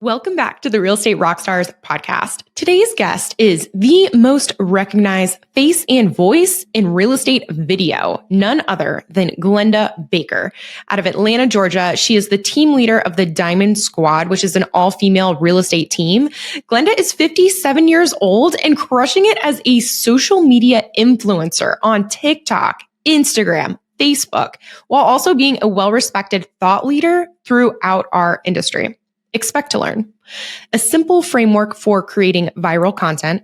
Welcome back to the Real Estate Rockstars podcast. Today's guest is the most recognized face and voice in real estate video, none other than Glennda Baker. Out of Atlanta, Georgia, she is the team leader of the Diamond Squad, which is an all-female real estate team. Glennda is 57 years old and crushing it as a social media influencer on TikTok, Instagram, Facebook, while also being a well-respected thought leader throughout our industry. Expect to learn a simple framework for creating viral content,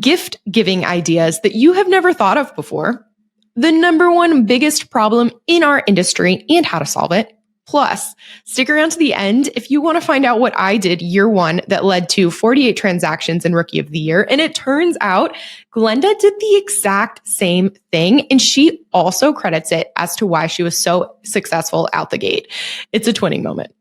gift giving ideas that you have never thought of before, the number one biggest problem in our industry and how to solve it. Plus, stick around to the end if you want to find out what I did year one that led to 48 transactions in Rookie of the Year. And it turns out Glennda did the exact same thing. And she also credits it as to why she was so successful out the gate. It's a twinning moment.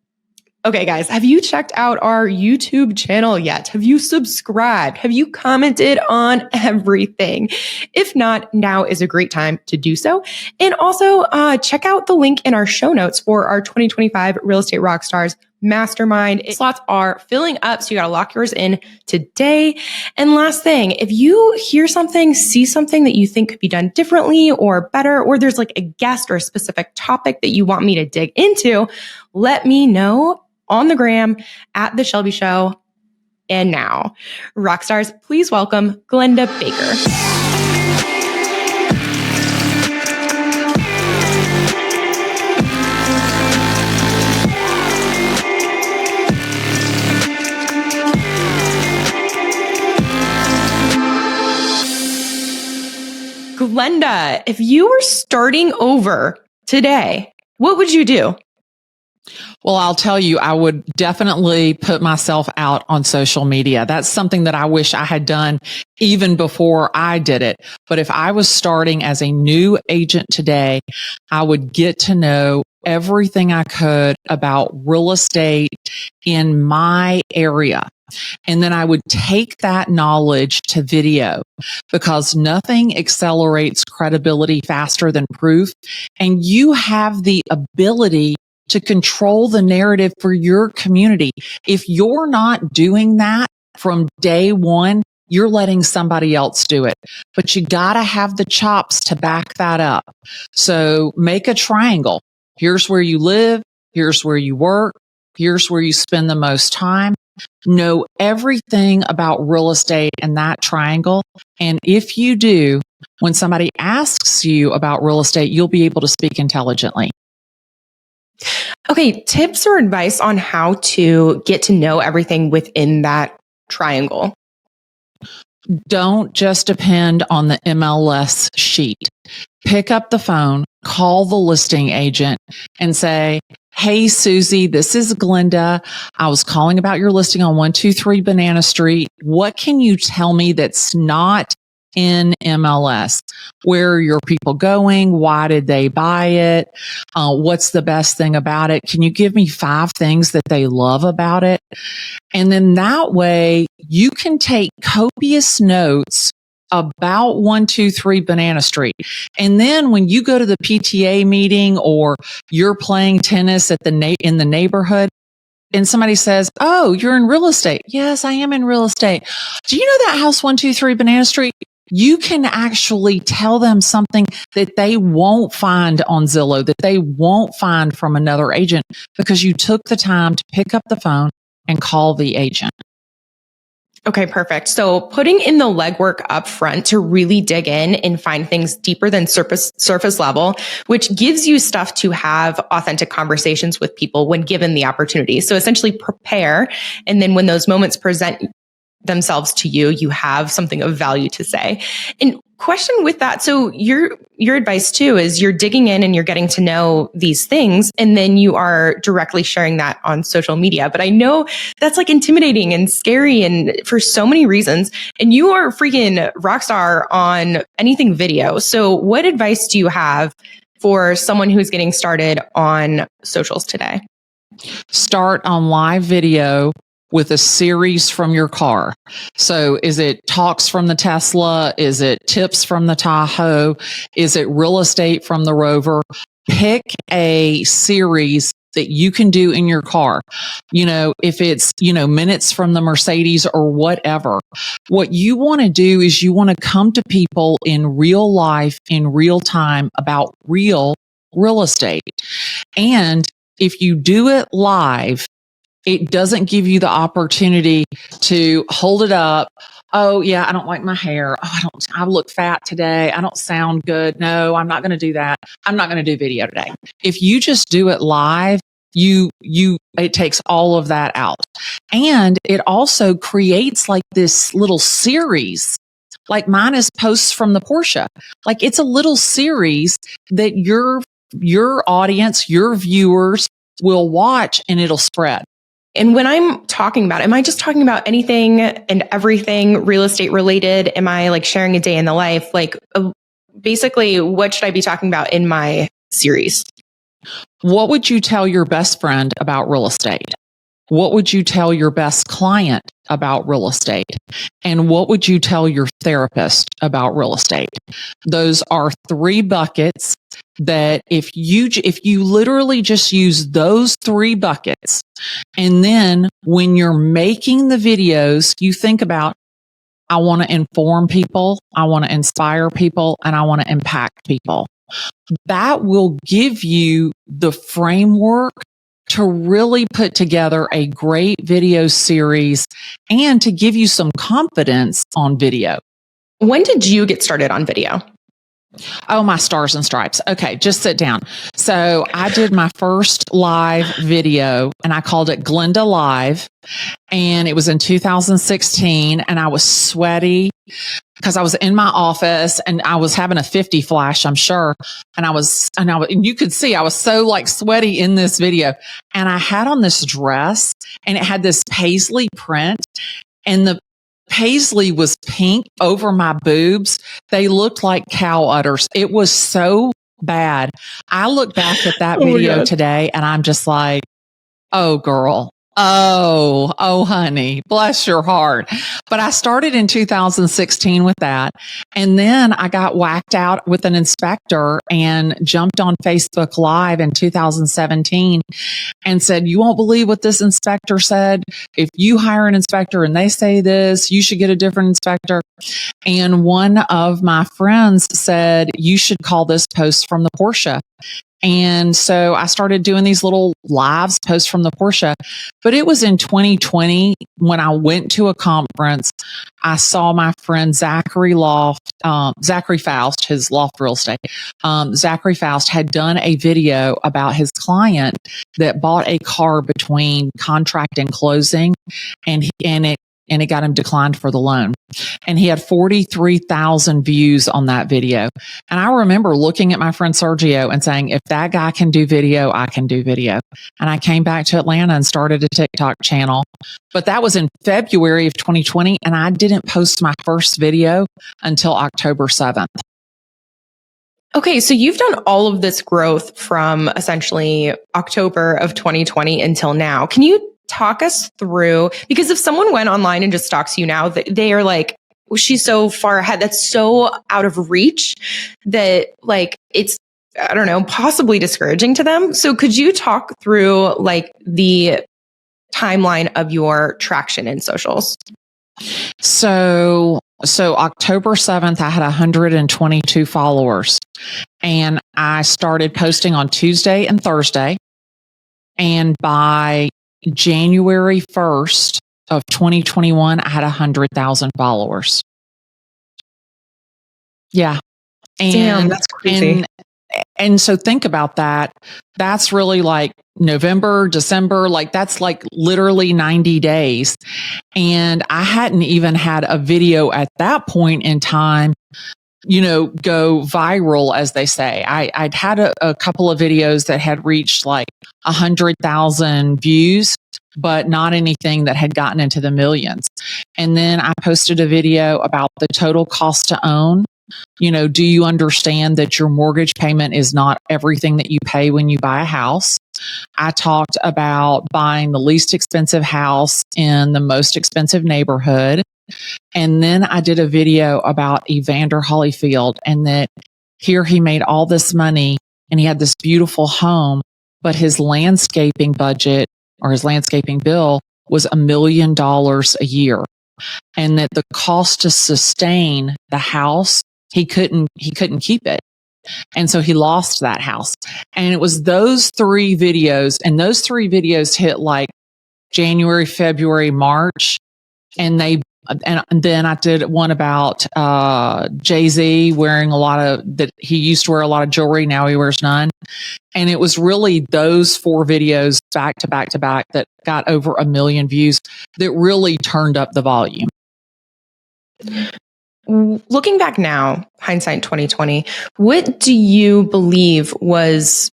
Okay, guys, have you checked out our YouTube channel yet? Have you subscribed? Have you commented on everything? If not, now is a great time to do so. And also check out the link in our show notes for our 2025 Real Estate Rockstars Mastermind. Slots are filling up, so you got to lock yours in today. And last thing, if you hear something, see something that you think could be done differently or better, or there's like a guest or a specific topic that you want me to dig into, let me know on the gram at The Shelby Show. And now, Rockstars, please welcome Glennda Baker. Glennda, if you were starting over today, what would you do? Well, I'll tell you, I would definitely put myself out on social media. That's something that I wish I had done even before I did it. But if I was starting as a new agent today, I would get to know everything I could about real estate in my area. And then I would take that knowledge to video, because nothing accelerates credibility faster than proof. And you have the ability to control the narrative for your community. If you're not doing that from day one, you're letting somebody else do it. But you gotta have the chops to back that up. So make a triangle. Here's where you live. Here's where you work. Here's where you spend the most time. Know everything about real estate in that triangle. And if you do, when somebody asks you about real estate, you'll be able to speak intelligently. Okay, tips or advice on how to get to know everything within that triangle. Don't just depend on the MLS sheet. Pick up the phone, call the listing agent and say, "Hey, Susie, this is Glennda. I was calling about your listing on 123 Banana Street. What can you tell me that's not in MLS? Where are your people going? Why did they buy it? What's the best thing about it? Can you give me 5 things that they love about it?" And then that way you can take copious notes about 123 Banana Street. And then when you go to the PTA meeting or you're playing tennis at in the neighborhood, and somebody says, "Oh, you're in real estate." "Yes, I am in real estate." "Do you know that house 123 Banana Street?" You can actually tell them something that they won't find on Zillow, that they won't find from another agent, because you took the time to pick up the phone and call the agent. Okay, perfect. So putting in the legwork up front to really dig in and find things deeper than surface level, which gives you stuff to have authentic conversations with people when given the opportunity. So essentially prepare. And then when those moments present themselves to you, you have something of value to say. And question with that. So your advice too is you're digging in and you're getting to know these things, and then you are directly sharing that on social media. But I know that's like intimidating and scary and for so many reasons. And you are a freaking rock star on anything video. So what advice do you have for someone who's getting started on socials today? Start on live video with a series from your car. So is it talks from the Tesla? Is it tips from the Tahoe? Is it real estate from the Rover? Pick a series that you can do in your car. If it's, minutes from the Mercedes or whatever, what you want to do is you want to come to people in real life, in real time about real estate. And if you do it live, it doesn't give you the opportunity to hold it up. Oh yeah, I don't like my hair. Oh, I look fat today. I don't sound good. No, I'm not going to do that. I'm not going to do video today. If you just do it live, it takes all of that out. And it also creates like this little series. Like mine is posts from the Porsche. Like it's a little series that your audience, your viewers will watch, and it'll spread. And when I'm talking about, am I just talking about anything and everything real estate related? Am I like sharing a day in the life? Like basically, what should I be talking about in my series? What would you tell your best friend about real estate? What would you tell your best client about real estate? And what would you tell your therapist about real estate? Those are 3 buckets that if you literally just use those 3 buckets, and then when you're making the videos, you think about, I want to inform people, I want to inspire people, and I want to impact people. That will give you the framework to really put together a great video series and to give you some confidence on video. When did you get started on video? Oh, my stars and stripes. Okay, just sit down. So I did my first live video and I called it Glennda Live. And it was in 2016 and I was sweaty because I was in my office and I was having a 50 flash, I'm sure. And you could see I was so like sweaty in this video. And I had on this dress and it had this paisley print, and the paisley was pink over my boobs. They looked like cow udders. It was so bad. I look back at that video today and I'm just like, oh girl. Oh, honey, bless your heart. But I started in 2016 with that. And then I got whacked out with an inspector and jumped on Facebook Live in 2017 and said, you won't believe what this inspector said. If you hire an inspector and they say this, you should get a different inspector. And one of my friends said, you should call this Post from the Porsche. And so I started doing these little lives, posts from the Porsche. But it was in 2020 when I went to a conference. I saw my friend Zachary Faust, his Loft Real Estate. Zachary Faust had done a video about his client that bought a car between contract and closing, and it got him declined for the loan. And he had 43,000 views on that video. And I remember looking at my friend Sergio and saying, if that guy can do video, I can do video. And I came back to Atlanta and started a TikTok channel. But that was in February of 2020. And I didn't post my first video until October 7th. Okay, so you've done all of this growth from essentially October of 2020 until now. Can you talk us through, because if someone went online and just stalks you now, they are like, well, she's so far ahead. That's so out of reach that like, it's, I don't know, possibly discouraging to them. So could you talk through like the timeline of your traction in socials? So October 7th, I had 122 followers, and I started posting on Tuesday and Thursday. And by January 1st of 2021, I had 100,000 followers. Yeah. And, damn, that's crazy. And so think about that. That's really like November, December, like that's like literally 90 days. And I hadn't even had a video at that point in time, go viral, as they say. I'd had a couple of videos that had reached like 100,000 views, but not anything that had gotten into the millions. And then I posted a video about the total cost to own. Do you understand that your mortgage payment is not everything that you pay when you buy a house? I talked about buying the least expensive house in the most expensive neighborhood. And then I did a video about Evander Holyfield, and that here he made all this money and he had this beautiful home, but his landscaping budget or his landscaping bill was $1 million a year. And that the cost to sustain the house, he couldn't keep it. And so he lost that house. And it was those 3 videos, and those 3 videos hit like January, February, March. And then I did one about Jay-Z wearing that he used to wear a lot of jewelry. Now he wears none. And it was really those 4 videos back to back to back that got over 1 million views that really turned up the volume. Looking back now, hindsight 2020, what do you believe was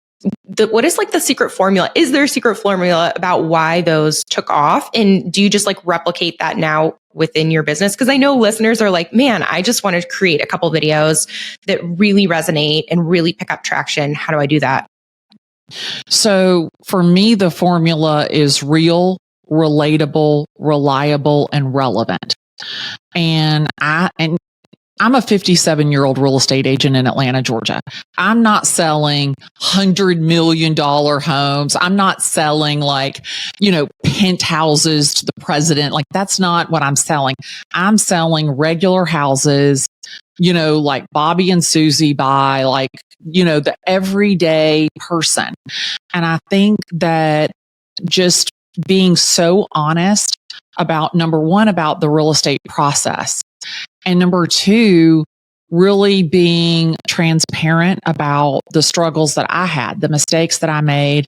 what is like the secret formula? Is there a secret formula about why those took off? And do you just like replicate that now within your business? Because I know listeners are like, man, I just want to create a couple videos that really resonate and really pick up traction. How do I do that? So for me, the formula is real, relatable, reliable, and relevant. And I'm a 57-year-old real estate agent in Atlanta, Georgia. I'm not selling $100 million homes. I'm not selling penthouses to the president. Like, that's not what I'm selling. I'm selling regular houses, like Bobby and Susie buy, the everyday person. And I think that just being so honest about, number one, about the real estate process. And number 2, really being transparent about the struggles that I had, the mistakes that I made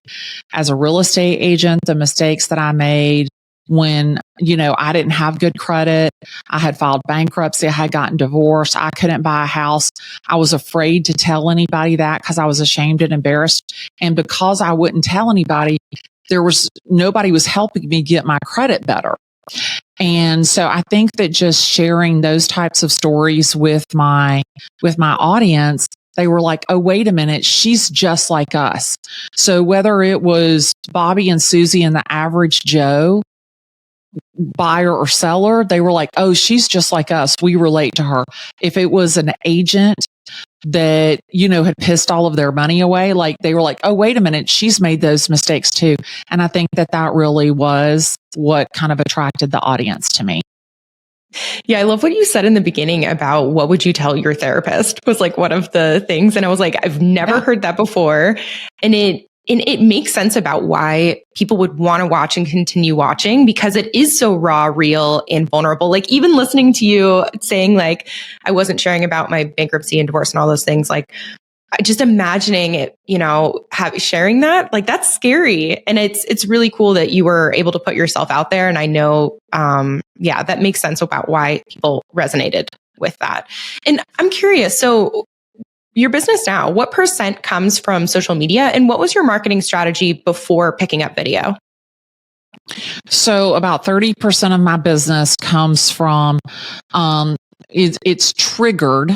as a real estate agent, the mistakes that I made when, I didn't have good credit. I had filed bankruptcy. I had gotten divorced. I couldn't buy a house. I was afraid to tell anybody that because I was ashamed and embarrassed. And because I wouldn't tell anybody, nobody was helping me get my credit better. And so I think that just sharing those types of stories with my audience, they were like, oh, wait a minute, she's just like us. So whether it was Bobby and Susie and the average Joe buyer or seller, they were like, oh, she's just like us. We relate to her. If it was an agent that, had pissed all of their money away, they were like, oh, wait a minute, she's made those mistakes too. And I think that really was what kind of attracted the audience to me. Yeah, I love what you said in the beginning about what would you tell your therapist was like one of the things. And I was like, I've never heard that before. And it makes sense about why people would want to watch and continue watching, because it is so raw, real, and vulnerable. Like, even listening to you saying I wasn't sharing about my bankruptcy and divorce and all those things, just imagining it, sharing that, that's scary. And it's really cool that you were able to put yourself out there. And I know, that makes sense about why people resonated with that. And I'm curious, so your business now, what % comes from social media, and what was your marketing strategy before picking up video? So about 30% of my business comes from, it's triggered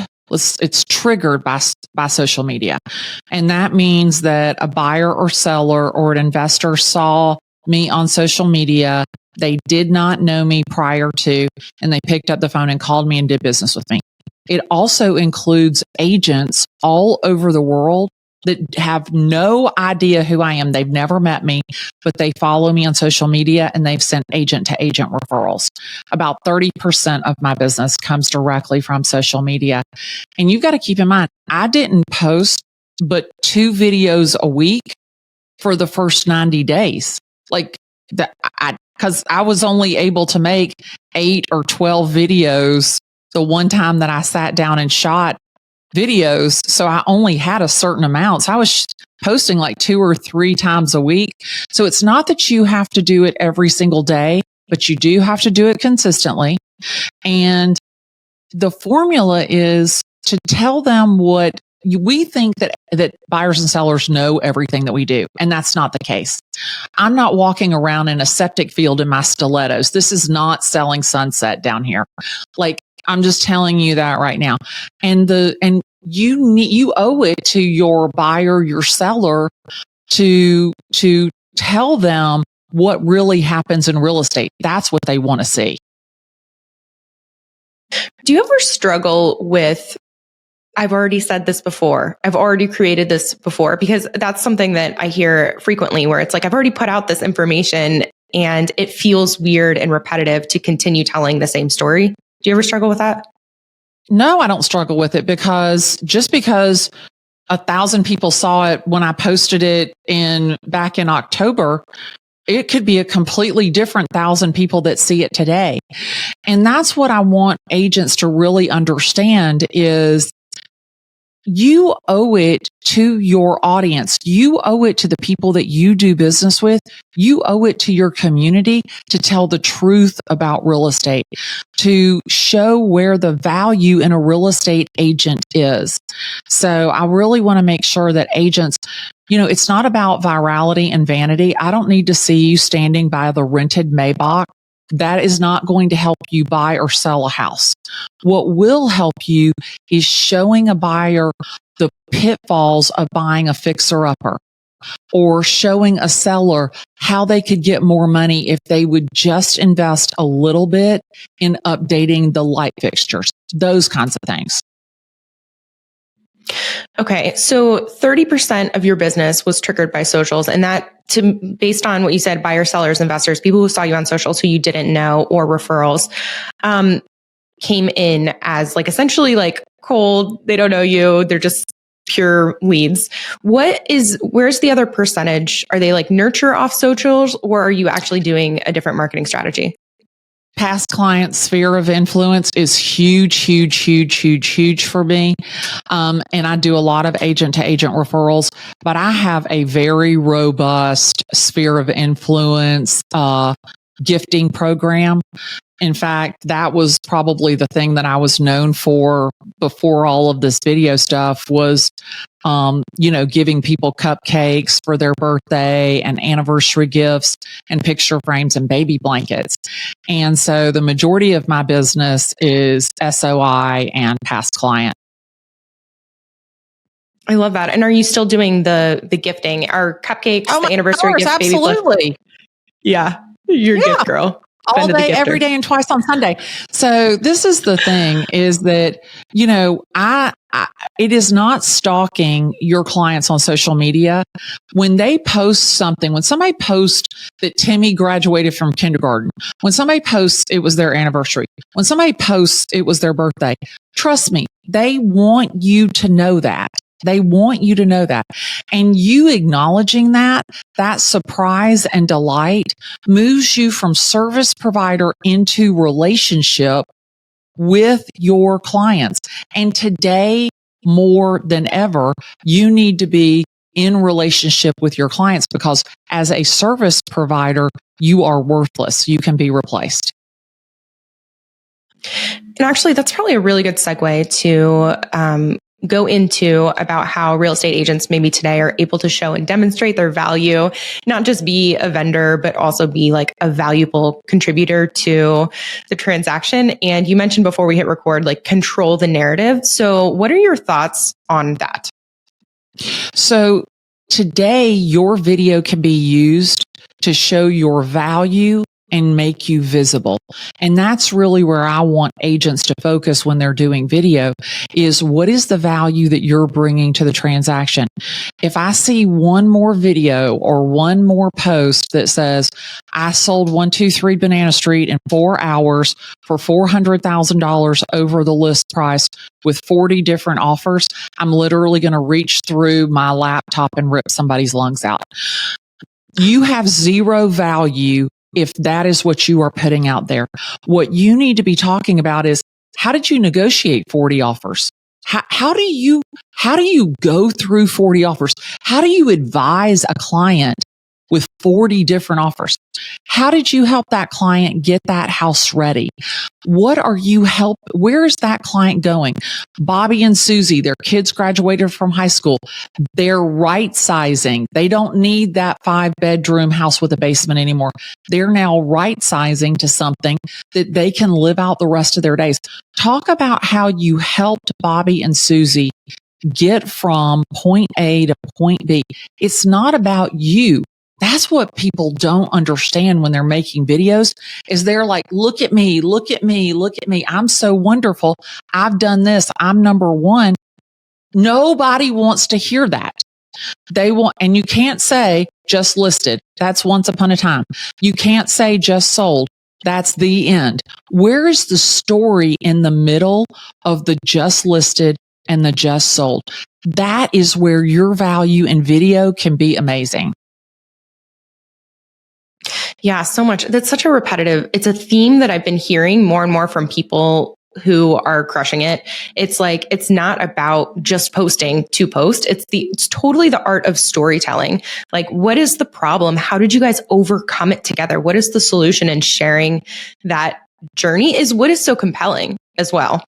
by social media. And that means that a buyer or seller or an investor saw me on social media. They did not know me prior to, and they picked up the phone and called me and did business with me. It also includes agents all over the world that have no idea who I am. They've never met me, but they follow me on social media and they've sent agent to agent referrals. About 30% of my business comes directly from social media. And you've got to keep in mind, I didn't post but 2 videos a week for the first 90 days. Because I was only able to make 8 or 12 videos the one time that I sat down and shot videos. So I only had a certain amount. So I was posting 2 or 3 times a week. So it's not that you have to do it every single day, but you do have to do it consistently. And the formula is to tell them what we think that buyers and sellers know everything that we do. And that's not the case. I'm not walking around in a septic field in my stilettos. This is not selling sunset down here. I'm just telling you that right now. And you owe it to your buyer, your seller, to tell them what really happens in real estate. That's what they want to see. Do you ever struggle with I've already said this before. I've already created this before, because that's something that I hear frequently where it's like, I've already put out this information and it feels weird and repetitive to continue telling the same story. Do you ever struggle with that? No, I don't struggle with it, because just because 1,000 people saw it when I posted it back in October, it could be a completely different 1,000 people that see it today. And that's what I want agents to really understand is you owe it to your audience. You owe it to the people that you do business with. You owe it to your community to tell the truth about real estate, to show where the value in a real estate agent is. So I really want to make sure that agents, it's not about virality and vanity. I don't need to see you standing by the rented Maybach. That is not going to help you buy or sell a house. What will help you is showing a buyer the pitfalls of buying a fixer-upper, or showing a seller how they could get more money if they would just invest a little bit in updating the light fixtures, those kinds of things. Okay. So 30% of your business was triggered by socials, and based on what you said, buyers, sellers, investors, people who saw you on socials who you didn't know, or referrals, came in as essentially cold. They don't know you. They're just pure leads. Where's the other percentage? Are they nurture off socials, or are you actually doing a different marketing strategy? Past client sphere of influence is huge for me. And I do a lot of agent to agent referrals, but I have a very robust sphere of influence, gifting program. In fact, that was probably the thing that I was known for before all of this video stuff was, giving people cupcakes for their birthday and anniversary gifts and picture frames and baby blankets. And so the majority of my business is SOI and past client. I love that. And are you still doing the gifting? Are cupcakes, the anniversary gifts, absolutely. Baby yeah, you're a gift girl. All day, every day, and twice on Sunday. So this is the thing is that, it is not stalking your clients on social media. When they post something, when somebody posts that Timmy graduated from kindergarten, when somebody posts it was their anniversary, when somebody posts it was their birthday, trust me, they want you to know that. They want you to know that. And you acknowledging that surprise and delight moves you from service provider into relationship with your clients. And today, more than ever, you need to be in relationship with your clients, because as a service provider, you are worthless. You can be replaced. And actually, that's probably a really good segue to go into about how real estate agents maybe today are able to show and demonstrate their value, not just be a vendor, but also be a valuable contributor to the transaction. And you mentioned before we hit record, control the narrative. So what are your thoughts on that? So today, your video can be used to show your value and make you visible. And that's really where I want agents to focus when they're doing video is what is the value that you're bringing to the transaction? If I see one more video or one more post that says, I sold 123 Banana Street in 4 hours for $400,000 over the list price with 40 different offers, I'm literally going to reach through my laptop and rip somebody's lungs out. You have zero value if that is what you are putting out there. What you need to be talking about is, how did you negotiate 40 offers? How do you go through 40 offers? How do you advise a client with 40 different offers? How did you help that client get that house ready? Where is that client going? Bobby and Susie, their kids graduated from high school. They're right sizing. They don't need that 5-bedroom house with a basement anymore. They're now right sizing to something that they can live out the rest of their days. Talk about how you helped Bobby and Susie get from point A to point B. It's not about you. That's what people don't understand when they're making videos is they're like, look at me, look at me, look at me. I'm so wonderful. I've done this. I'm number one. Nobody wants to hear that. They want, and you can't say just listed. That's once upon a time. You can't say just sold. That's the end. Where is the story in the middle of the just listed and the just sold? That is where your value in video can be amazing. Yeah, so much. That's such a repetitive, it's a theme that I've been hearing more and more from people who are crushing it. It's like, it's not about just posting to post. It's totally the art of storytelling. Like, what is the problem? How did you guys overcome it together? What is the solution? And sharing that journey is what is so compelling as well.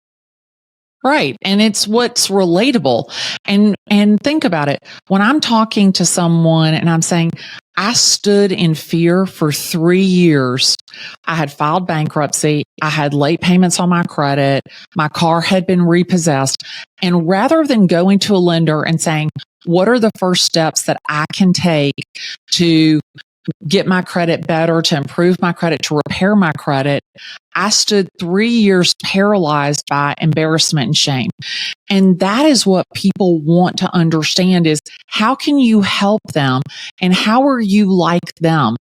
Right. And it's what's relatable. And think about it. When I'm talking to someone and I'm saying, I stood in fear for 3 years. I had filed bankruptcy. I had late payments on my credit. My car had been repossessed. And rather than going to a lender and saying, what are the first steps that I can take to get my credit better, to improve my credit, to repair my credit, I stood 3 years paralyzed by embarrassment and shame. And that is what people want to understand is how can you help them and how are you like them?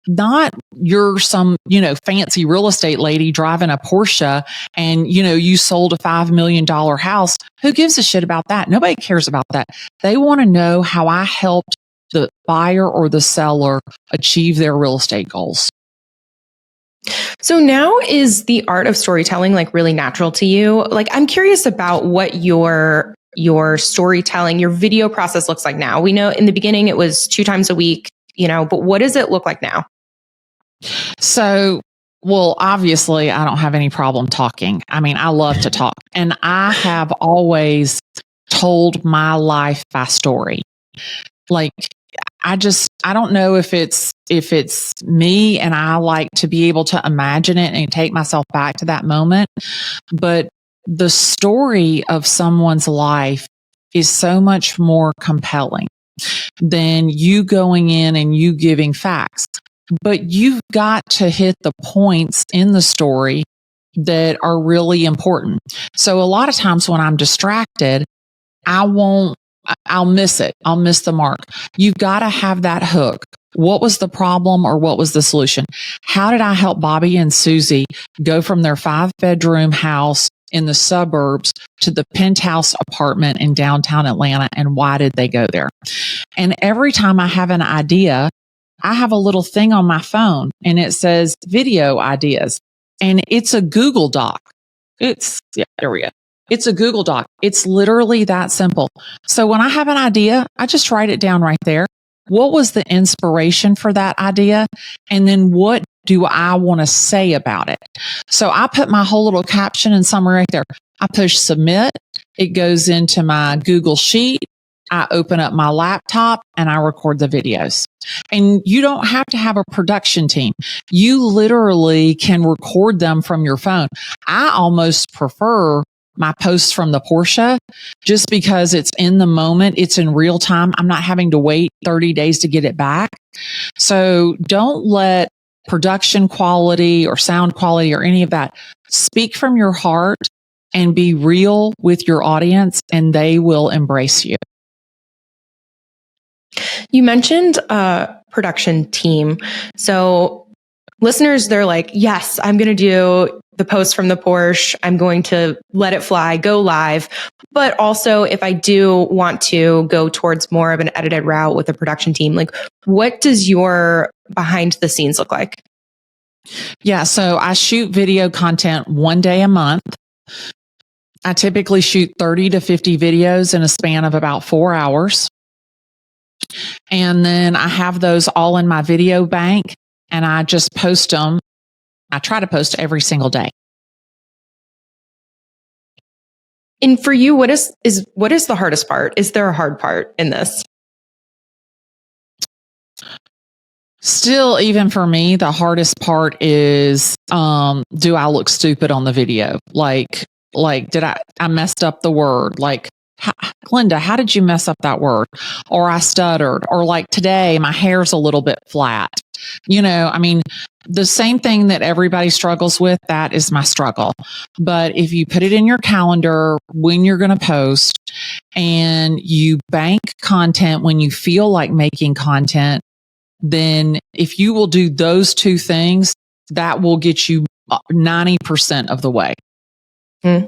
Not you're some, fancy real estate lady driving a Porsche and, you sold a $5 million house. Who gives a shit about that? Nobody cares about that. They want to know how I helped the buyer or the seller achieve their real estate goals. So now is the art of storytelling like really natural to you? Like, I'm curious about what your storytelling, your video process looks like now. We know in the beginning it was 2 times a week, but what does it look like now? So, well, obviously I don't have any problem talking. I mean, I love to talk and I have always told my life by story. Like, I don't know if it's me and I like to be able to imagine it and take myself back to that moment. But the story of someone's life is so much more compelling than you going in and you giving facts. But you've got to hit the points in the story that are really important. So a lot of times when I'm distracted, I'll miss it. I'll miss the mark. You've got to have that hook. What was the problem or what was the solution? How did I help Bobby and Susie go from their 5-bedroom house in the suburbs to the penthouse apartment in downtown Atlanta? And why did they go there? And every time I have an idea, I have a little thing on my phone and it says video ideas and it's a Google Doc. There we go. It's a Google Doc. It's literally that simple. So when I have an idea, I just write it down right there. What was the inspiration for that idea? And then what do I want to say about it? So I put my whole little caption and summary right there. I push submit. It goes into my Google Sheet. I open up my laptop and I record the videos. And you don't have to have a production team. You literally can record them from your phone. I almost prefer my posts from the Porsche just because it's in the moment. It's in real time. I'm not having to wait 30 days to get it back. So don't let production quality or sound quality or any of that. Speak from your heart and be real with your audience and they will embrace you. You mentioned a production team. So listeners, they're like, yes, I'm going to do the post from the Porsche. I'm going to let it fly, go live. But also if I do want to go towards more of an edited route with a production team, like what does your behind the scenes look like? Yeah. So I shoot video content 1 day a month. I typically shoot 30 to 50 videos in a span of about 4 hours. And then I have those all in my video bank and I just post them. I try to post every single day. And for you, what is the hardest part? Is there a hard part in this? Still, even for me, the hardest part is, do I look stupid on the video? Like, I messed up the word? Like, Glennda, how did you mess up that word? Or I stuttered, or like today, my hair's a little bit flat. I mean, the same thing that everybody struggles with, that is my struggle. But if you put it in your calendar when you're going to post and you bank content when you feel like making content, then if you will do those two things, that will get you 90% of the way. Mm.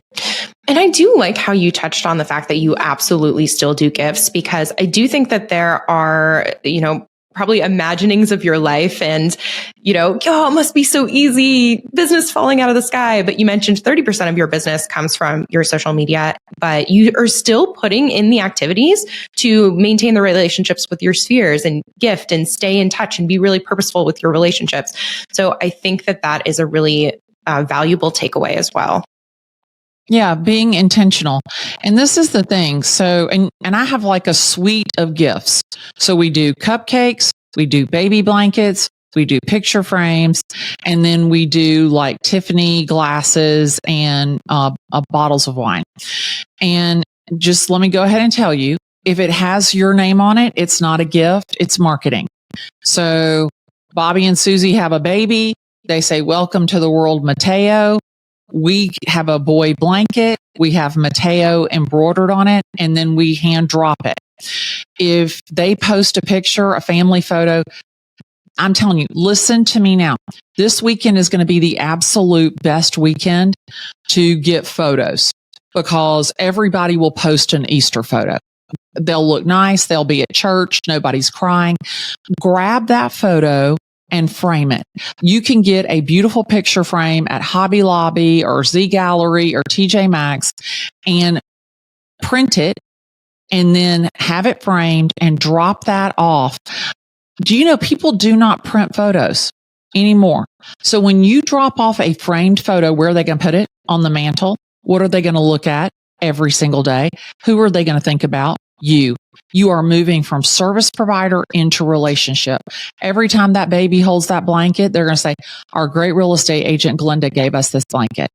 And I do like how you touched on the fact that you absolutely still do gifts, because I do think that there are, probably imaginings of your life and, it must be so easy, business falling out of the sky. But you mentioned 30% of your business comes from your social media, but you are still putting in the activities to maintain the relationships with your spheres and gift and stay in touch and be really purposeful with your relationships. So I think that is a really valuable takeaway as well. Yeah, being intentional. And this is the thing. So, and I have like a suite of gifts. So we do cupcakes, we do baby blankets, we do picture frames, and then we do like Tiffany glasses and bottles of wine. And just let me go ahead and tell you, if it has your name on it, it's not a gift, it's marketing. So Bobby and Susie have a baby. They say, "Welcome to the world, Mateo." We have a boy blanket. We have Mateo embroidered on it, and then we hand drop it. If they post a picture, a family photo, I'm telling you, listen to me now. This weekend is going to be the absolute best weekend to get photos, because everybody will post an Easter photo. They'll look nice. They'll be at church. Nobody's crying. Grab that photo and frame it. You can get a beautiful picture frame at Hobby Lobby or Z Gallery or TJ Maxx and print it, and then have it framed and drop that off. Do you know people do not print photos anymore? So when you drop off a framed photo, where are they going to put it? On the mantle? What are they going to look at every single day? Who are they going to think about? You are moving from service provider into relationship. Every time that baby holds that blanket, they're going to say, "Our great real estate agent Glennda gave us this blanket."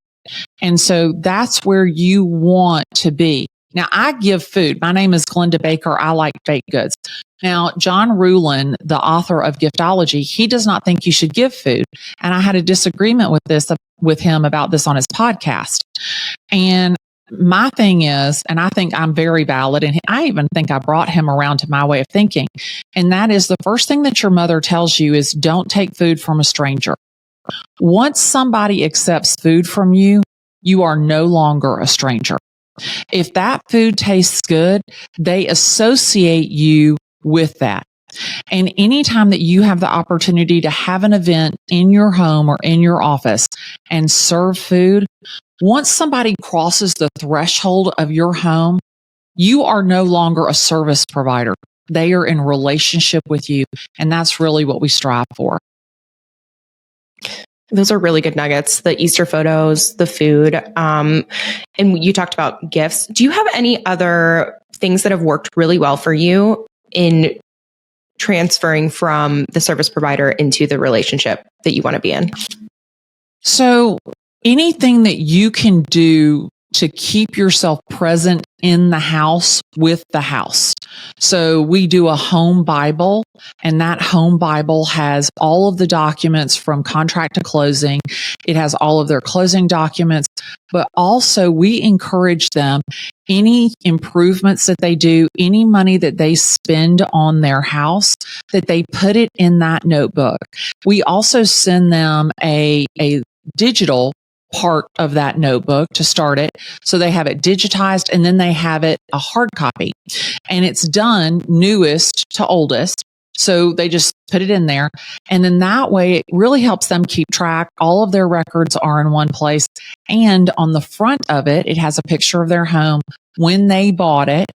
And so that's where you want to be. Now, I give food. My name is Glennda Baker. I like baked goods. Now, John Rulin, the author of Giftology, he does not think you should give food. And I had a disagreement with him about this on his podcast. And my thing is, and I think I'm very valid, and I even think I brought him around to my way of thinking, and that is the first thing that your mother tells you is don't take food from a stranger. Once somebody accepts food from you, you are no longer a stranger. If that food tastes good, they associate you with that. And anytime that you have the opportunity to have an event in your home or in your office and serve food, once somebody crosses the threshold of your home, you are no longer a service provider. They are in relationship with you. And that's really what we strive for. Those are really good nuggets, the Easter photos, the food. And you talked about gifts. Do you have any other things that have worked really well for you in transferring from the service provider into the relationship that you want to be in? So anything that you can do to keep yourself present in the house with the house. So we do a home Bible, and that home Bible has all of the documents from contract to closing. It has all of their closing documents, but also we encourage them, any improvements that they do, any money that they spend on their house, that they put it in that notebook. We also send them a digital part of that notebook to start it. So they have it digitized, and then they have it a hard copy, and it's done newest to oldest. So they just put it in there. And then that way it really helps them keep track. All of their records are in one place. And on the front of it, it has a picture of their home when they bought it,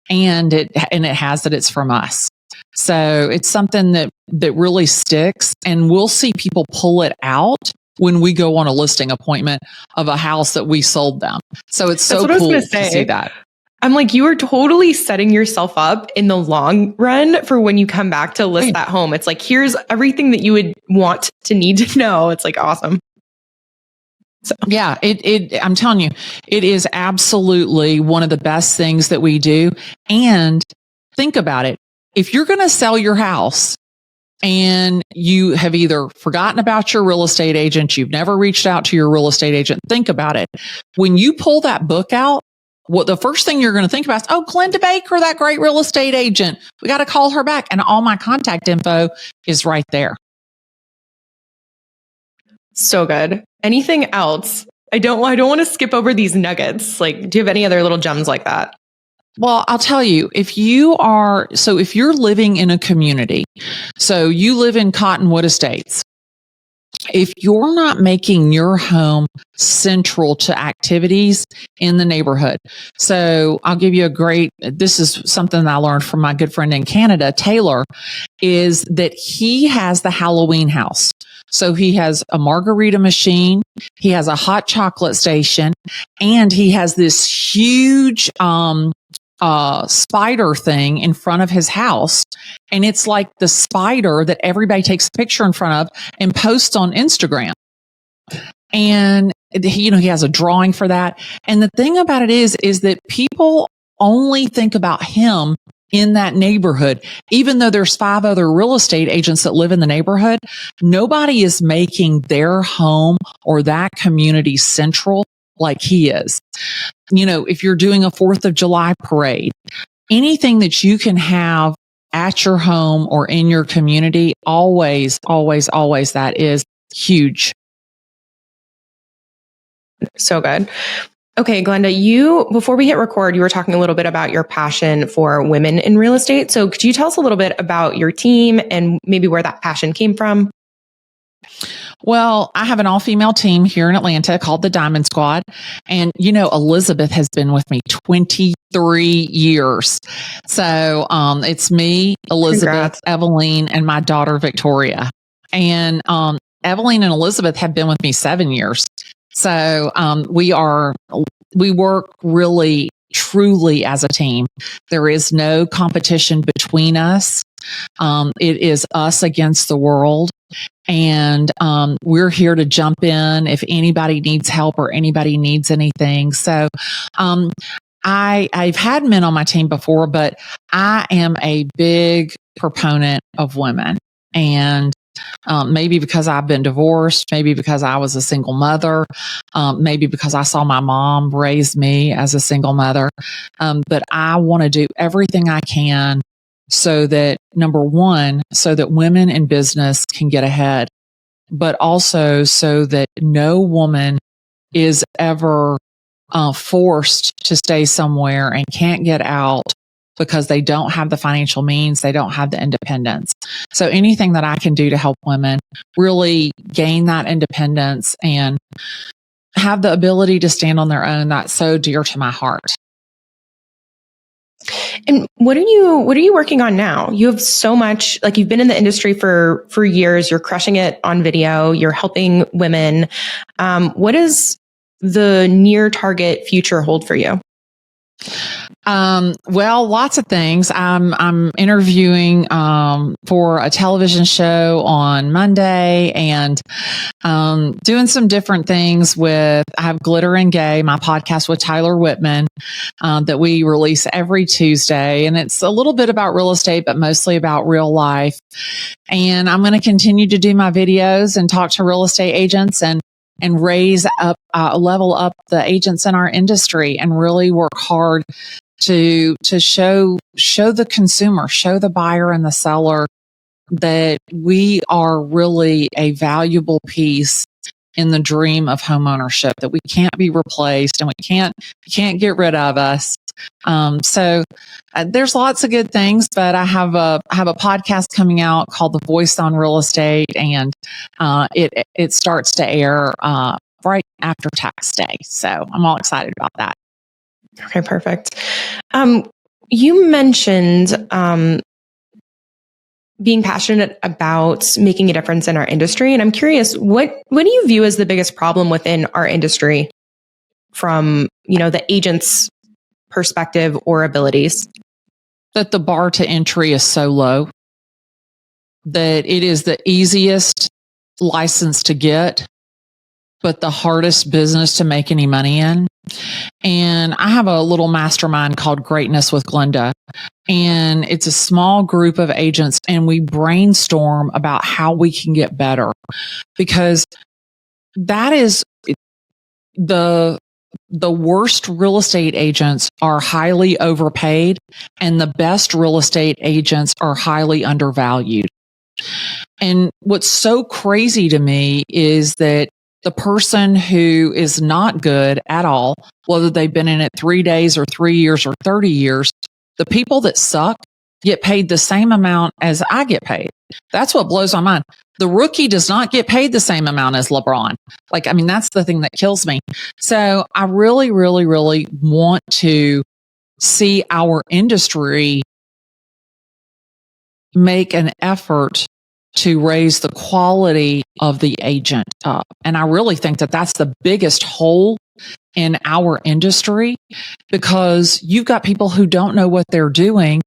and it has that it's from us. So it's something that really sticks, and we'll see people pull it out when we go on a listing appointment of a house that we sold them. So it's so cool to see that. I'm like, you are totally setting yourself up in the long run for when you come back to list that home. It's like, here's everything that you would want to need to know. It's like, awesome. So Yeah, I'm telling you, it is absolutely one of the best things that we do. And think about it. If you're going to sell your house and you have either forgotten about your real estate agent, you've never reached out to your real estate agent, think about it. When you pull that book out, what the first thing you're going to think about is, oh, Glennda Baker, that great real estate agent. We got to call her back. And all my contact info is right there. So good. Anything else? I don't want to skip over these nuggets. Like, do you have any other little gems like that? Well, I'll tell you, if you're living in a community, so you live in Cottonwood Estates, if you're not making your home central to activities in the neighborhood. So I'll give you this is something that I learned from my good friend in Canada, Taylor, is that he has the Halloween house. So he has a margarita machine, he has a hot chocolate station, and he has this huge, spider thing in front of his house. And it's like the spider that everybody takes a picture in front of and posts on Instagram. And, he has a drawing for that. And the thing about it is that people only think about him in that neighborhood. Even though there's 5 other real estate agents that live in the neighborhood, nobody is making their home or that community central like he is. If you're doing a 4th of July parade, anything that you can have at your home or in your community, always, always, always, that is huge. So good. Okay, Glennda, before we hit record, you were talking a little bit about your passion for women in real estate. So could you tell us a little bit about your team and maybe where that passion came from? Well, I have an all-female team here in Atlanta called the Diamond Squad. And, Elizabeth has been with me 23 years. So it's me, Elizabeth, Congrats. Eveline, and my daughter, Victoria. And Eveline and Elizabeth have been with me 7 years. So we work really, truly as a team. There is no competition between us. It is us against the world. And we're here to jump in if anybody needs help or anybody needs anything. So I've had men on my team before, but I am a big proponent of women. And maybe because I've been divorced, maybe because I was a single mother, maybe because I saw my mom raise me as a single mother. But I want to do everything I can so that, number one, so that women in business can get ahead, but also so that no woman is ever forced to stay somewhere and can't get out because they don't have the financial means, they don't have the independence. So anything that I can do to help women really gain that independence and have the ability to stand on their own, that's so dear to my heart. And what are you working on now? You have so much, like, you've been in the industry for years, you're crushing it on video, you're helping women. What does the near target future hold for you? Well, lots of things. I'm interviewing, for a television show on Monday and, doing some different things I have Glitter and Gay, my podcast with Tyler Whitman, that we release every Tuesday. And it's a little bit about real estate, but mostly about real life. And I'm going to continue to do my videos and talk to real estate agents and raise up, level up the agents in our industry and really work hard to show the consumer, show the buyer and the seller that we are really a valuable piece in the dream of homeownership, that we can't be replaced and you can't get rid of us. So there's lots of good things, but I have a podcast coming out called The Voice on Real Estate, and it starts to air right after tax day. So I'm all excited about that. Okay, perfect. You mentioned being passionate about making a difference in our industry, and I'm curious, what do you view as the biggest problem within our industry from the agent's perspective or abilities? That the bar to entry is so low, that it is the easiest license to get, but the hardest business to make any money in. And I have a little mastermind called Greatness with Glennda. And it's a small group of agents, and we brainstorm about how we can get better, because that is the worst real estate agents are highly overpaid, and the best real estate agents are highly undervalued. And what's so crazy to me is that the person who is not good at all, whether they've been in it 3 days or 3 years or 30 years, the people that suck get paid the same amount as I get paid. That's what blows my mind. The rookie does not get paid the same amount as LeBron. That's the thing that kills me. So I really, really, really want to see our industry make an effort to raise the quality of the agent up. And I really think that that's the biggest hole in our industry, because you've got people who don't know what they're doing,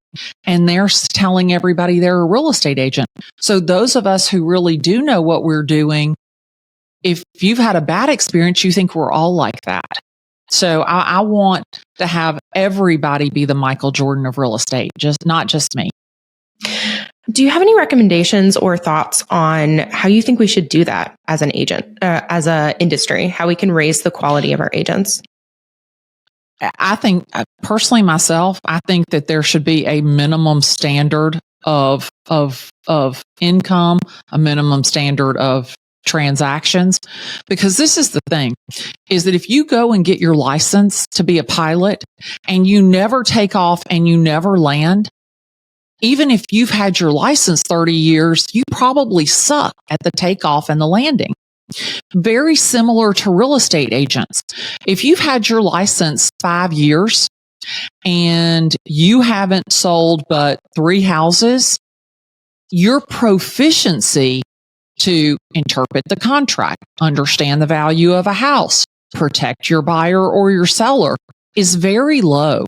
and they're telling everybody they're a real estate agent. So those of us who really do know what we're doing, if you've had a bad experience, you think we're all like that. So I want to have everybody be the Michael Jordan of real estate, not just me. Do you have any recommendations or thoughts on how you think we should do that as an agent, as an industry, how we can raise the quality of our agents? I think personally myself, I think that there should be a minimum standard of income, a minimum standard of transactions, because this is the thing, is that if you go and get your license to be a pilot and you never take off and you never land, even if you've had your license 30 years, you probably suck at the takeoff and the landing. Very similar to real estate agents. If you've had your license 5 years and you haven't sold but 3 houses, your proficiency to interpret the contract, understand the value of a house, protect your buyer or your seller is very low.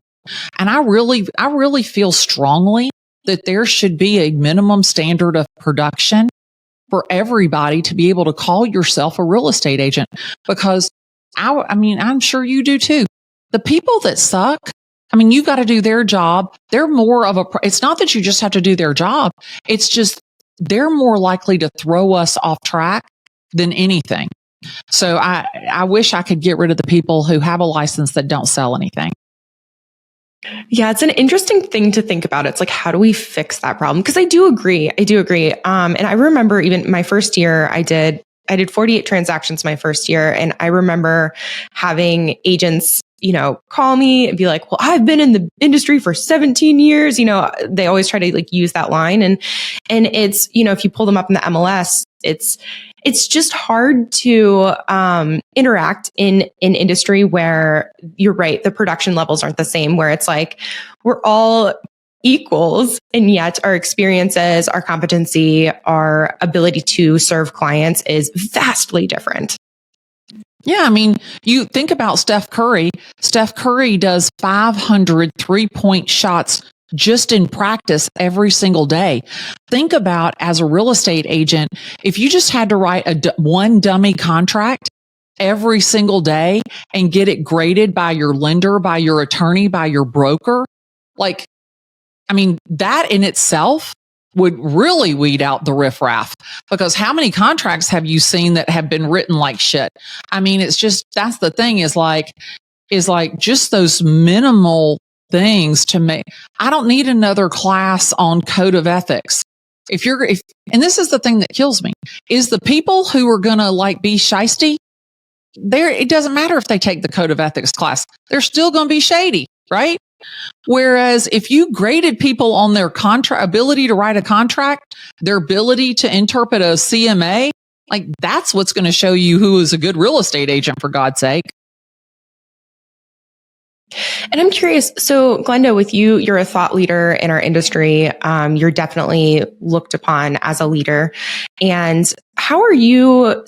And I really feel strongly that there should be a minimum standard of production for everybody to be able to call yourself a real estate agent, because I'm sure you do too. The people that suck, you've got to do their job. They're more of it's not that you just have to do their job. It's just, they're more likely to throw us off track than anything. So I wish I could get rid of the people who have a license that don't sell anything. Yeah, it's an interesting thing to think about. It's like, how do we fix that problem? Because I do agree. And I remember even my first year, I did 48 transactions my first year. And I remember having agents, call me and be like, well, I've been in the industry for 17 years. They always try to use that line. And it's, if you pull them up in the MLS, it's just hard to interact in an industry where, you're right, the production levels aren't the same, where it's like we're all equals, and yet our experiences, our competency, our ability to serve clients is vastly different. Yeah, you think about Steph Curry. Steph Curry does 500 3-point shots just in practice every single day. Think about, as a real estate agent, if you just had to write one dummy contract every single day and get it graded by your lender, by your attorney, by your broker, that in itself would really weed out the riffraff, because how many contracts have you seen that have been written like shit? It's just, that's the thing, is just those minimal things to make. I don't need another class on code of ethics. And this is the thing that kills me, is the people who are going to be shisty, it doesn't matter if they take the code of ethics class, they're still going to be shady, right? Whereas if you graded people on their ability to write a contract, their ability to interpret a CMA, that's what's going to show you who is a good real estate agent, for God's sake. And I'm curious, so Glennda, with you, you're a thought leader in our industry. You're definitely looked upon as a leader. And how are you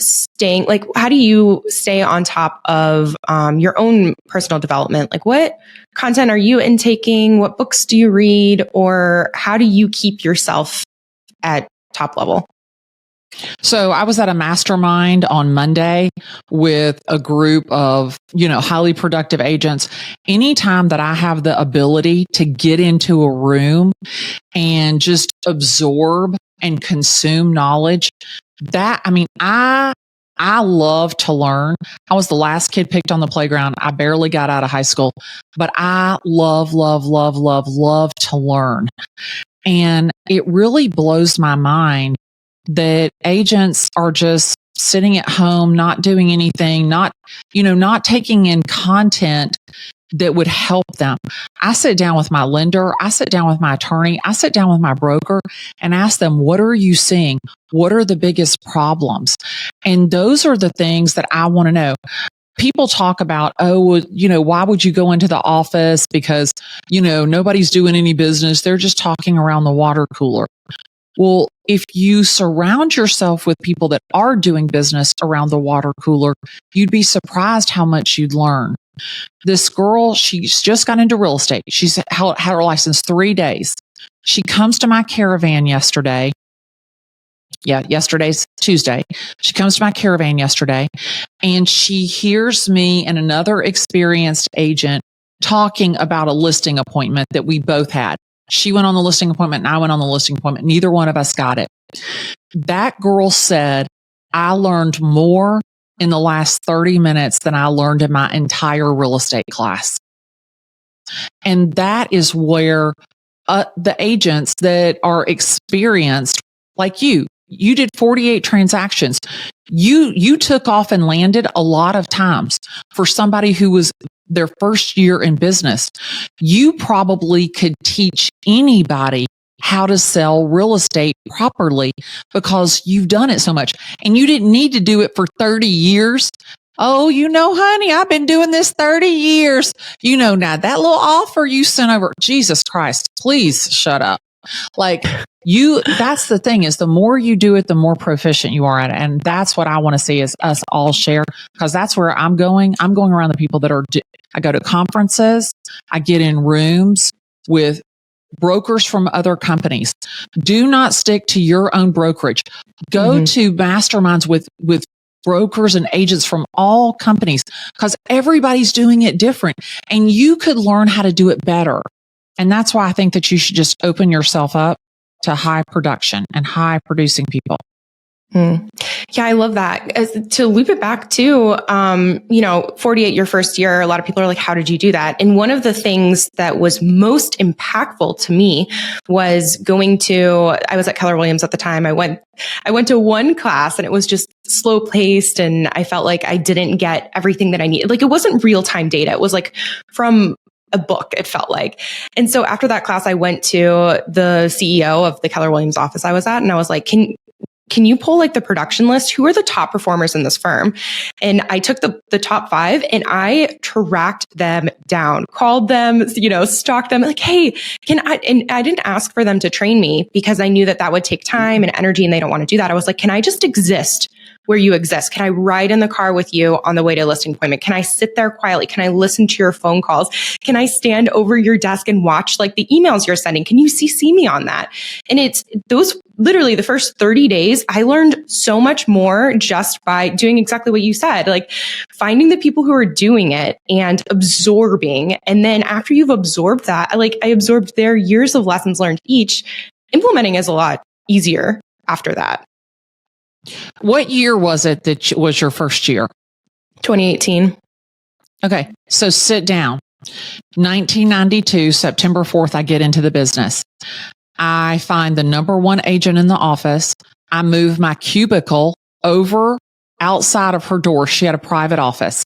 how do you stay on top of your own personal development? What content are you intaking? What books do you read? Or how do you keep yourself at top level? So I was at a mastermind on Monday with a group of, highly productive agents. Anytime that I have the ability to get into a room and just absorb and consume knowledge, I love to learn. I was the last kid picked on the playground. I barely got out of high school, but I love, love, love, love, love to learn. And it really blows my mind that agents are just sitting at home, not doing anything, not taking in content that would help them. I sit down with my lender, I sit down with my attorney, I sit down with my broker and ask them, what are you seeing? What are the biggest problems? And those are the things that I want to know. People talk about, why would you go into the office? Because, nobody's doing any business. They're just talking around the water cooler. Well, if you surround yourself with people that are doing business around the water cooler, you'd be surprised how much you'd learn. This girl, she's just got into real estate. She's had her license 3 days. She comes to my caravan yesterday. Yeah, yesterday's Tuesday. She comes to my caravan yesterday and she hears me and another experienced agent talking about a listing appointment that we both had. She went on the listing appointment and I went on the listing appointment. Neither one of us got it. That girl said, I learned more in the last 30 minutes than I learned in my entire real estate class. And that is where the agents that are experienced, like you did 48 transactions. You took off and landed a lot of times for somebody who was their first year in business. You probably could teach anybody how to sell real estate properly because you've done it so much and you didn't need to do it for 30 years. Oh, honey, I've been doing this 30 years. Now that little offer you sent over, Jesus Christ, please shut up. That's the thing is the more you do it, the more proficient you are at it. And that's what I want to see is us all share because that's where I'm going. I'm going around the people that I go to conferences. I get in rooms with brokers from other companies. Do not stick to your own brokerage. Go to masterminds with brokers and agents from all companies because everybody's doing it different and you could learn how to do it better. And that's why I think that you should just open yourself up to high production and high producing people. Yeah, I love that. To loop it back to, 48 your first year, a lot of people are like, how did you do that? And one of the things that was most impactful to me was I was at Keller Williams at the time. I went to one class and it was just slow paced and I felt like I didn't get everything that I needed. Like it wasn't real time data. It was like from a book, it felt like. And so after that class, I went to the CEO of the Keller Williams office I was at and I was like, can you pull like the production list? Who are the top performers in this firm? And I took the top 5 and I tracked them down, called them, stalked them like, hey, and I didn't ask for them to train me because I knew that would take time and energy and they don't want to do that. I was like, can I just exist where you exist? Can I ride in the car with you on the way to a listing appointment? Can I sit there quietly? Can I listen to your phone calls? Can I stand over your desk and watch like the emails you're sending? Can you CC me on that? And it's those literally the first 30 days, I learned so much more just by doing exactly what you said, like finding the people who are doing it and absorbing. And then after you've absorbed that, I absorbed their years of lessons learned each. Implementing is a lot easier after that. What year was it that was your first year? 2018. Okay. So sit down. 1992, September 4th, I get into the business. I find the number one agent in the office. I move my cubicle over outside of her door. She had a private office.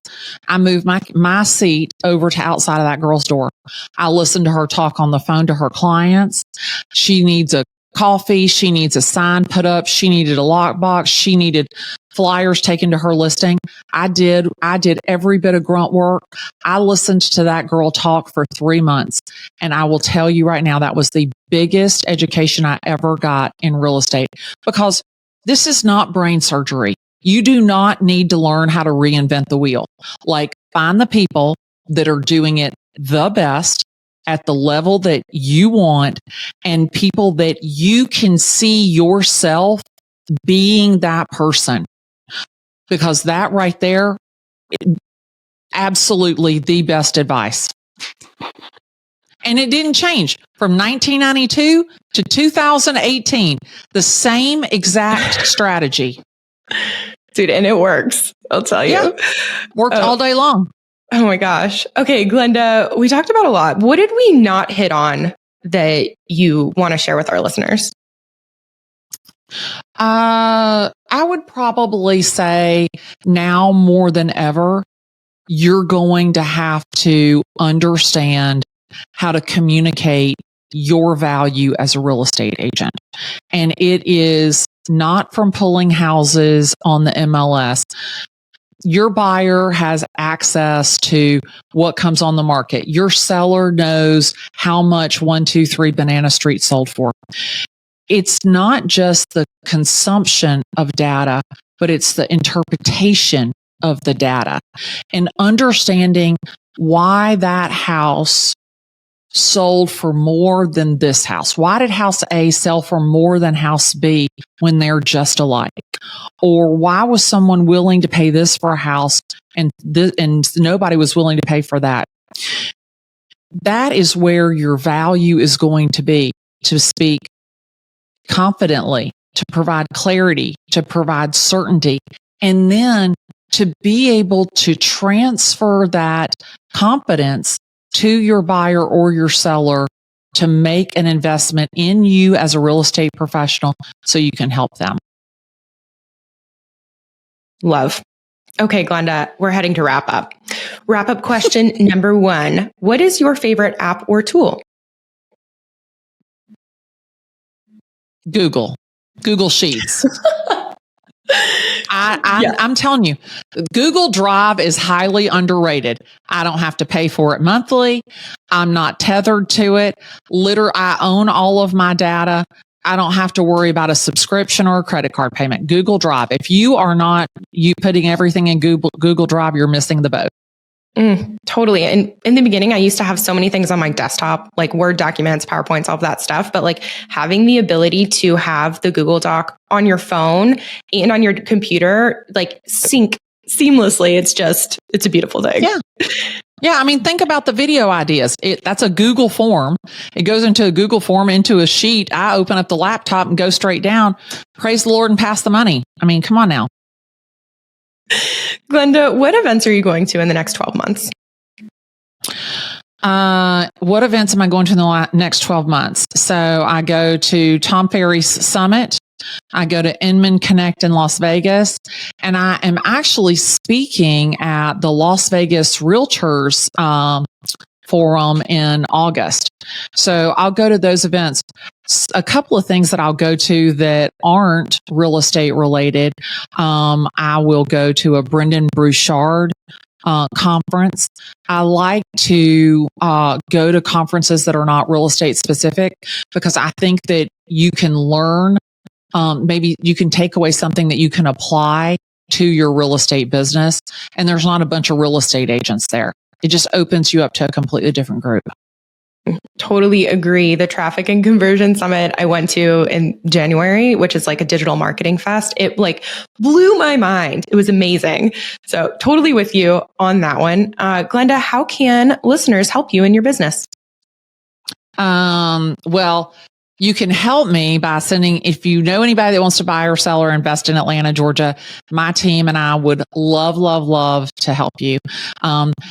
I move my seat over to outside of that girl's door. I listen to her talk on the phone to her clients. She needs a coffee. She needs a sign put up. She needed a lockbox. She needed flyers taken to her listing. I did every bit of grunt work. I listened to that girl talk for 3 months. And I will tell you right now, that was the biggest education I ever got in real estate because this is not brain surgery. You do not need to learn how to reinvent the wheel. Like find the people that are doing it the best at the level that you want and people that you can see yourself being that person, because that right there, absolutely the best advice. And it didn't change from 1992 to 2018. The same exact strategy. Dude, and it works. I'll tell you. Yeah, worked all day long. Oh my gosh. Okay, Glennda, we talked about a lot. What did we not hit on that you want to share with our listeners? I would probably say now more than ever, you're going to have to understand how to communicate your value as a real estate agent. And it is not from pulling houses on the MLS. Your buyer has access to what comes on the market. Your seller knows how much 123 Banana Street sold for. It's not just the consumption of data, but it's the interpretation of the data and understanding why that house sold for more than this house. Why did house A sell for more than house B when they're just alike? Or why was someone willing to pay this for a house and nobody was willing to pay for that? That is where your value is going to be, to speak confidently, to provide clarity, to provide certainty, and then to be able to transfer that confidence to your buyer or your seller to make an investment in you as a real estate professional so you can help them. Love. Okay, Glennda, we're heading to wrap up. Wrap up question number 1. What is your favorite app or tool? Google Sheets. I'm telling you, Google Drive is highly underrated. I don't have to pay for it monthly. I'm not tethered to it. I own all of my data. I don't have to worry about a subscription or a credit card payment. Google Drive. If you are not putting everything in Google Drive, you're missing the boat. Totally. And in the beginning, I used to have so many things on my desktop, like Word documents, PowerPoints, all of that stuff. But like having the ability to have the Google Doc on your phone and on your computer, like sync seamlessly, it's a beautiful thing. Yeah. Yeah. I mean, think about the video ideas. That's a Google form. It goes into a Google form, into a sheet. I open up the laptop and go straight down. Praise the Lord and pass the money. I mean, come on now. Glennda, what events are you going to in the next 12 months? What events am I going to in the next 12 months? So I go to Tom Ferry's Summit. I go to Inman Connect in Las Vegas, and I am actually speaking at the Las Vegas Realtors Forum in August. So I'll go to those events. A couple of things that I'll go to that aren't real estate related. I will go to a Brendan Bouchard conference. I like to go to conferences that are not real estate specific because I think that you can learn. Maybe you can take away something that you can apply to your real estate business. And there's not a bunch of real estate agents there. It just opens you up to a completely different group. Totally agree. The Traffic and Conversion Summit I went to in January, which is like a digital marketing fest, it like blew my mind. It was amazing. So totally with you on that one. Glennda, how can listeners help you in your business? Well, you can help me by sending, if you know anybody that wants to buy or sell or invest in Atlanta, Georgia, my team and I would love to help you.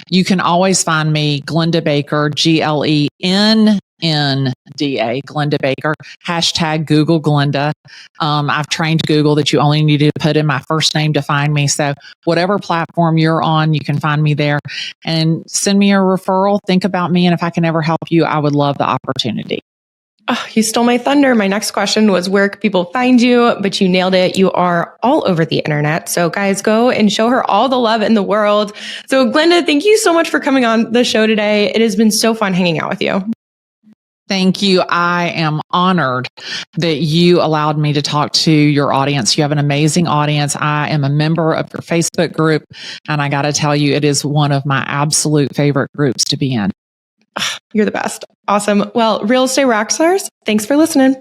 You can always find me, Glennda Baker, Glennda, Glennda Baker, hashtag Google Glennda. I've trained Google that you only need to put in my first name to find me. So whatever platform you're on, you can find me there and send me a referral. Think about me. And if I can ever help you, I would love the opportunity. Oh, you stole my thunder. My next question was where can people find you? But you nailed it. You are all over the internet. So guys, go and show her all the love in the world. So Glennda, thank you so much for coming on the show today. It has been so fun hanging out with you. Thank you. I am honored that you allowed me to talk to your audience. You have an amazing audience. I am a member of your Facebook group, and I got to tell you, it is one of my absolute favorite groups to be in. You're the best. Awesome. Well, Real Estate Rockstars, thanks for listening.